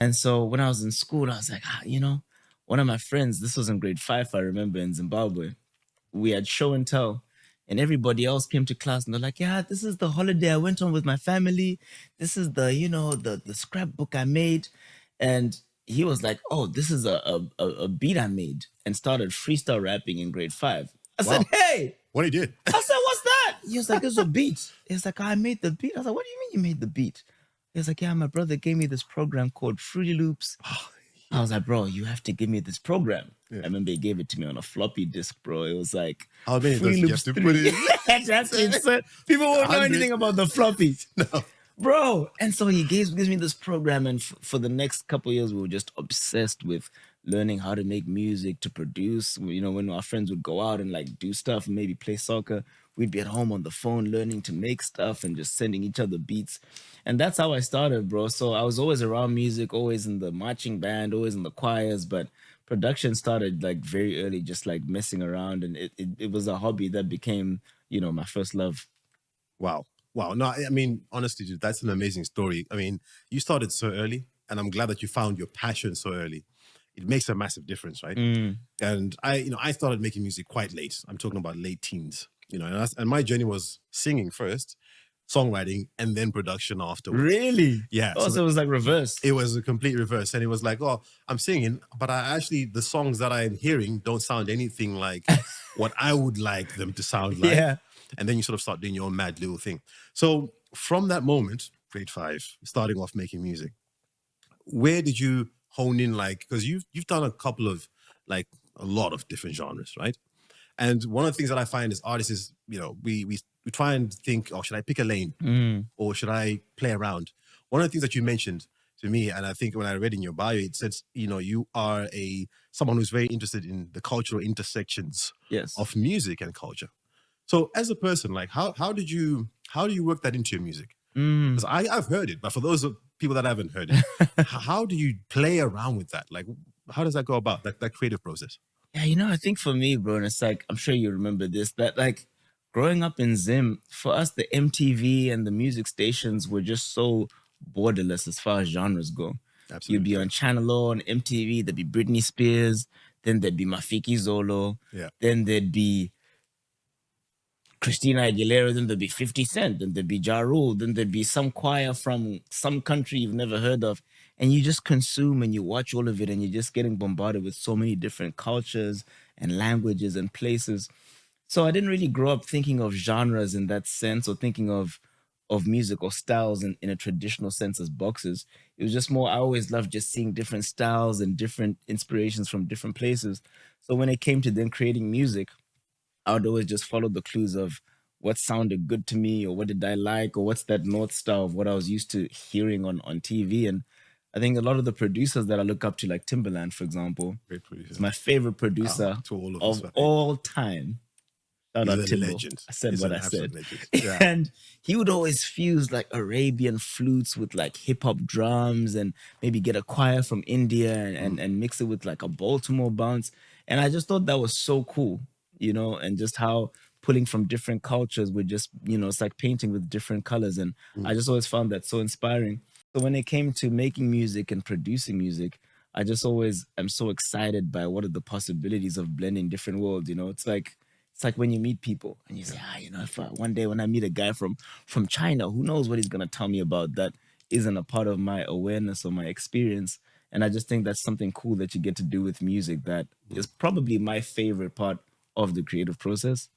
And so when I was in school, I was like, one of my friends, this was in grade 5, I remember, in Zimbabwe. We had show and tell, and everybody else came to class and they're like, yeah, this is the holiday I went on with my family. This is the scrapbook I made. And he was like, oh, this is a beat I made, and started freestyle rapping in grade 5. I said, Wow. hey, What he did? I said, what's that? He was like, it's a beat. He was like, I made the beat. I was like, what do you mean you made the beat? He was like, yeah, my brother gave me this program called Fruity Loops. I was like, bro, you have to give me this program. Yeah. I remember he gave it to me on a floppy disk, bro. It was like How many does Fruity he have Loops to 3. put in? That's insane. People won't know 100. anything about the floppy. No. Bro. And so he gives me this program, and for the next couple of years, we were just obsessed with learning how to make music, to produce. When our friends would go out and like do stuff and maybe play soccer, we'd be at home on the phone learning to make stuff and just sending each other beats. And that's how I started, bro. So I was always around music, always in the marching band, always in the choirs, but production started like very early, just like messing around. And it was a hobby that became, my first love. Wow. Wow. No, I mean, honestly, dude, that's an amazing story. I mean, you started so early, and I'm glad that you found your passion so early. It makes a massive difference, right? And I started making music quite late. I'm talking about late teens, and my journey was singing first, songwriting, and then production afterwards. Really? Yeah. Oh, so it was like reverse. It was a complete reverse. And it was like, oh, I'm singing, but the songs that I'm hearing don't sound anything like what I would like them to sound like. Yeah. And then you sort of start doing your own mad little thing. So from that moment, grade 5, starting off making music, where did you hone in? Like, because you've done a couple of, like, a lot of different genres, right? And one of the things that I find as artists is, we try and think, oh, should I pick a lane or should I play around? One of the things that you mentioned to me, and I think when I read in your bio, it says, you are someone who's very interested in the cultural intersections Yes. of music and culture. So as a person, like, how do you work that into your music? Because I've heard it, but for those people that haven't heard it, how do you play around with that? Like, how does that go about, that creative process? Yeah, I think for me, bro, and it's like, I'm sure you remember this, that like growing up in Zim, for us, the MTV and the music stations were just so borderless as far as genres go. Absolutely. You'd be on Channel O, on MTV, there'd be Britney Spears, then there'd be Mafiki Zolo, then there'd be Christina Aguilera, then there'd be 50 Cent, then there'd be Ja Rule, then there'd be some choir from some country you've never heard of. And you just consume and you watch all of it, and you're just getting bombarded with so many different cultures and languages and places. So I didn't really grow up thinking of genres in that sense, or thinking of music or styles in a traditional sense as boxes. It was just more, I always loved just seeing different styles and different inspirations from different places. So when it came to then creating music, I would always just follow the clues of what sounded good to me, or what did I like, or what's that North Star of what I was used to hearing on TV. And I think a lot of the producers that I look up to, like Timbaland, for example, Great producer. is my favorite producer to all of of us, all time. Shout out He's a Timbo. legend. I said He's what an I said. absolute legend. Yeah. And he would always fuse like Arabian flutes with like hip hop drums, and maybe get a choir from India and mix it with like a Baltimore bounce. And I just thought that was so cool, and just how pulling from different cultures would just, it's like painting with different colors. And I just always found that so inspiring. So when it came to making music and producing music, I just always am so excited by what are the possibilities of blending different worlds. It's like when you meet people and you say, if one day when I meet a guy from China, who knows what he's gonna tell me about that isn't a part of my awareness or my experience. And I just think that's something cool that you get to do with music that is probably my favorite part of the creative process.